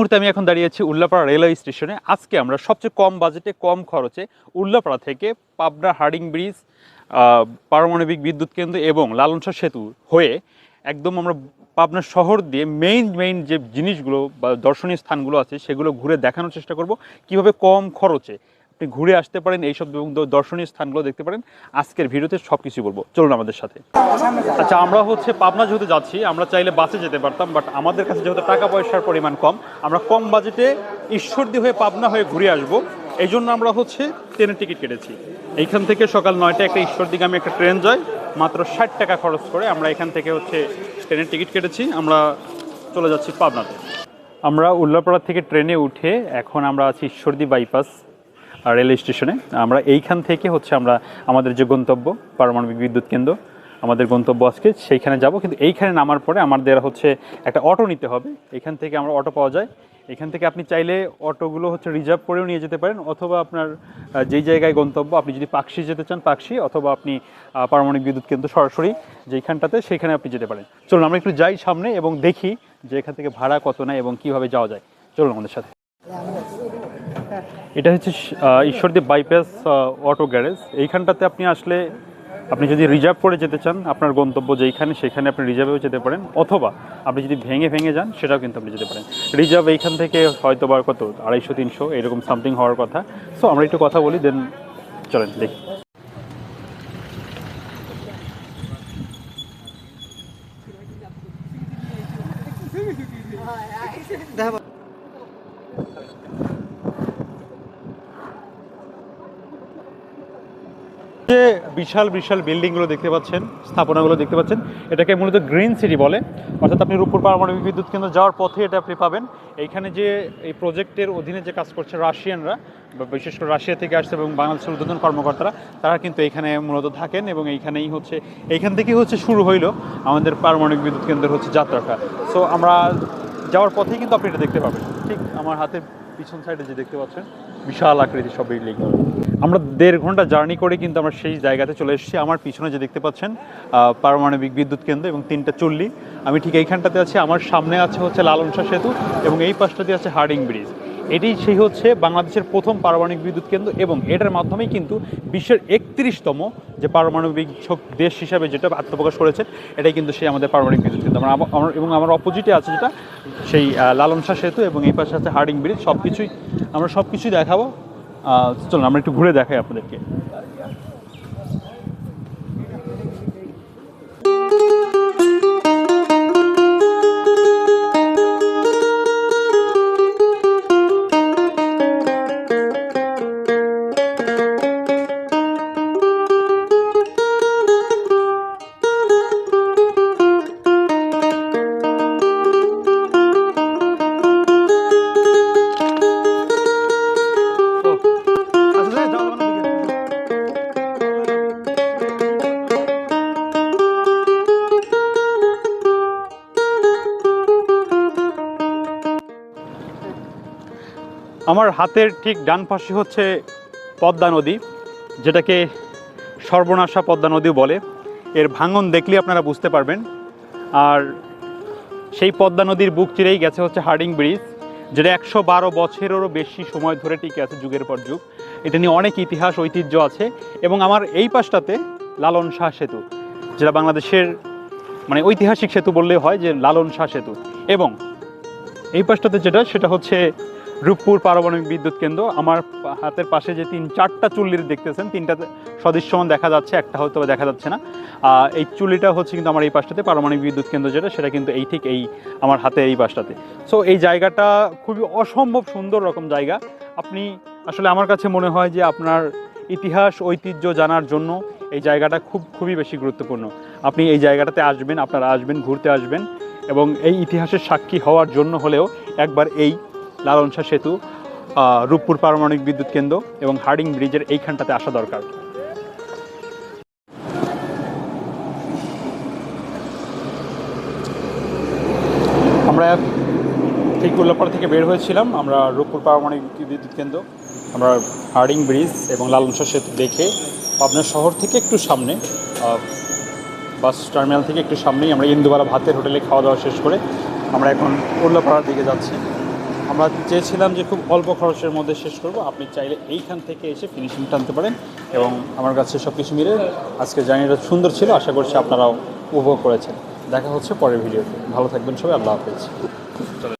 মুহূর্তে আমি এখন দাঁড়িয়ে আছি উল্লাপাড়া রেলওয়ে স্টেশনে। আজকে আমরা সবচেয়ে কম বাজেটে কম খরচে উল্লাপাড়া থেকে পাবনা হার্ডিং ব্রিজ, পারমাণবিক বিদ্যুৎ কেন্দ্র এবং লালন শাহ সেতু হয়ে একদম আমরা পাবনা শহর দিয়ে মেইন যে জিনিসগুলো বা দর্শনীয় স্থানগুলো আছে সেগুলো ঘুরে দেখানোর চেষ্টা করব, কিভাবে কম খরচে আপনি ঘুরে আসতে পারেন, এইসব দর্শনীয় স্থানগুলো দেখতে পারেন। আজকের ভিডিওতে সব কিছু বলবো, চলুন আমাদের সাথে। আচ্ছা, আমরা পাবনা যেহেতু যাচ্ছি, আমরা চাইলে বাসে যেতে পারতাম, বাট আমাদের কাছে যেহেতু টাকা পয়সার পরিমাণ কম, আমরা কম বাজেটে ঈশ্বরদী হয়ে পাবনা হয়ে ঘুরে আসবো। এই জন্য আমরা ট্রেনের টিকিট কেটেছি। এইখান থেকে সকাল 9টায় একটা ঈশ্বরদীগামী একটা ট্রেন যায়, মাত্র 60 টাকা খরচ করে আমরা এখান থেকে ট্রেনের টিকিট কেটেছি। আমরা চলে যাচ্ছি পাবনাতে। আমরা উল্লাপাড়া থেকে ট্রেনে উঠে এখন আমরা আছি ঈশ্বরদী বাইপাস রেল স্টেশনে। আমরা এইখান থেকে আমরা আমাদের যে গন্তব্য পারমাণবিক বিদ্যুৎ কেন্দ্র, আমাদের গন্তব্য আজকে সেইখানে যাব। কিন্তু এইখানে নামার পরে আমাদের একটা অটো নিতে হবে। এখান থেকে আমরা অটো পাওয়া যায়। এখান থেকে আপনি চাইলে অটোগুলো রিজার্ভ করেও নিয়ে যেতে পারেন, অথবা আপনার যেই জায়গায় গন্তব্য, আপনি যদি পাকশি যেতে চান পাকশি, অথবা আপনি পারমাণবিক বিদ্যুৎ কেন্দ্র সরাসরি যেইখানটাতে সেইখানে আপনি যেতে পারেন। চলুন আমরা একটু যাই সামনে এবং দেখি যে এখান থেকে ভাড়া কত নেয় এবং কীভাবে যাওয়া যায়। চলুন আমাদের সাথে। এটা ঈশ্বরদী বাইপাস অটো গ্যারেজ। এইখানটাতে আপনি আসলে আপনি যদি রিজার্ভ করে যেতে চান, আপনার গন্তব্য যেইখানে সেখানে আপনি রিজার্ভেও যেতে পারেন, অথবা আপনি যদি ভেঙে যান সেটাও কিন্তু আপনি যেতে পারেন। রিজার্ভ এইখান থেকে হয়তো বা কত 250-300 এরকম সামথিং হওয়ার কথা। সো আমরা একটু কথা বলি, দেন চলেন দেখি। যে বিশাল বিল্ডিংগুলো দেখতে পাচ্ছেন, স্থাপনাগুলো দেখতে পাচ্ছেন, এটাকে মূলত গ্রিন সিটি বলে। অর্থাৎ আপনি রূপপুর পারমাণবিক বিদ্যুৎ কেন্দ্র যাওয়ার পথে এটা আপনি পাবেন। এইখানে যে এই প্রজেক্টের অধীনে যে কাজ করছে রাশিয়ানরা, বা বিশেষ করে রাশিয়া থেকে আসছে এবং বাংলাদেশের ঊর্ধ্বতন কর্মকর্তারা, তারা কিন্তু এখানে মূলত থাকেন এবং এইখান থেকেই শুরু হইলো আমাদের পারমাণবিক বিদ্যুৎ কেন্দ্রের যাত্রাটা। সো আমরা যাওয়ার পথেই কিন্তু আপনি এটা দেখতে পাবেন। ঠিক আমার হাতের পিছন সাইডে যে দেখতে পাচ্ছেন বিশাল আকৃতির সব বিল্ডিং। আমরা 1.5 ঘন্টা জার্নি করে কিন্তু আমরা সেই জায়গাতে চলে এসেছি। আমার পিছনে যে দেখতে পাচ্ছেন পারমাণবিক বিদ্যুৎ কেন্দ্র এবং 3টা চুল্লি, আমি ঠিক এইখানটাতে আছি। আমার সামনে আছে লালন শাহ সেতু এবং এই পাশটাতে আছে হার্ডিং ব্রিজ। এটি বাংলাদেশের প্রথম পারমাণবিক বিদ্যুৎ কেন্দ্র এবং এটার মাধ্যমেই কিন্তু বিশ্বের 31তম যে পারমাণবিক দেশ হিসাবে যেটা আত্মপ্রকাশ করেছে, এটাই কিন্তু আমাদের পারমাণবিক বিদ্যুৎ কেন্দ্র। এবং আমার অপোজিটে আছে যেটা সেই লালন শাহ সেতু এবং এই পাশে আছে হার্ডিং ব্রিজ। আমরা সব কিছুই দেখাবো। চলুন আমরা একটু ঘুরে দেখাই আপনাদেরকে। আমার হাতের ঠিক ডান পাশে পদ্মা নদী, যেটাকে সর্বনাশা পদ্মা নদী বলে। এর ভাঙন দেখলে আপনারা বুঝতে পারবেন। আর সেই পদ্মা নদীর বুক চিরেই গেছে হার্ডিং ব্রিজ, যেটা 112 বছরেরও বেশি সময় ধরে টিকে আছে, যুগের পর যুগ। এটা নিয়ে অনেক ইতিহাস ঐতিহ্য আছে। এবং আমার এই পাশটাতে লালন শাহ সেতু, যেটা বাংলাদেশের ঐতিহাসিক সেতু বললে হয়, যে লালন শাহ সেতু। এবং এই পাশটাতে সেটা রূপপুর পারমাণবিক বিদ্যুৎ কেন্দ্র। আমার হাতের পাশে যে 3-4টা চুল্লির দেখতেছেন, 3টাতে সদৃশ্যমান দেখা যাচ্ছে, একটা হয়তো দেখা যাচ্ছে না। এই চুল্লিটা কিন্তু আমার এই পাশটাতে পারমাণবিক বিদ্যুৎ কেন্দ্র, সেটা কিন্তু এই আমার হাতে এই পাশটাতে। সো এই জায়গাটা খুবই অসম্ভব সুন্দর রকম জায়গা। আপনি আসলে আমার কাছে মনে হয় যে আপনার ইতিহাস ঐতিহ্য জানার জন্য এই জায়গাটা খুবই বেশি গুরুত্বপূর্ণ। আপনি এই জায়গাটাতে আসবেন, আপনারা আসবেন, ঘুরতে আসবেন এবং এই ইতিহাসের সাক্ষী হওয়ার জন্য হলেও একবার এই লালন শাহ সেতু, রূপপুর পারমাণবিক বিদ্যুৎ কেন্দ্র এবং হার্ডিং ব্রিজের এইখানটাতে আসা দরকার। আমরা ঠিক উল্লাপাড়া থেকে বের হয়েছিলাম। আমরা রূপপুর পারমাণবিক বিদ্যুৎ কেন্দ্র, আমরা হার্ডিং ব্রিজ এবং লালন শাহ সেতু দেখে পাবনা শহর থেকে একটু সামনে, বাস টার্মিনাল থেকে একটু সামনেই আমরা ইন্দুবালা ভাতের হোটেলে খাওয়া দাওয়া শেষ করে আমরা এখন উল্লাপাড়ার দিকে যাচ্ছি। আমরা চেয়েছিলাম যে খুব অল্প খরচের মধ্যে শেষ করব। আপনি চাইলে এইখান থেকে এসে ফিনিশিং টানতে পারেন এবং আমার কাছে সব কিছু মিলে আজকে জার্নিটা সুন্দর ছিল। আশা করছি আপনারাও উপভোগ করেছেন। দেখা হচ্ছে পরের ভিডিওতে। ভালো থাকবেন সবাই। আল্লাহ হাফেজ।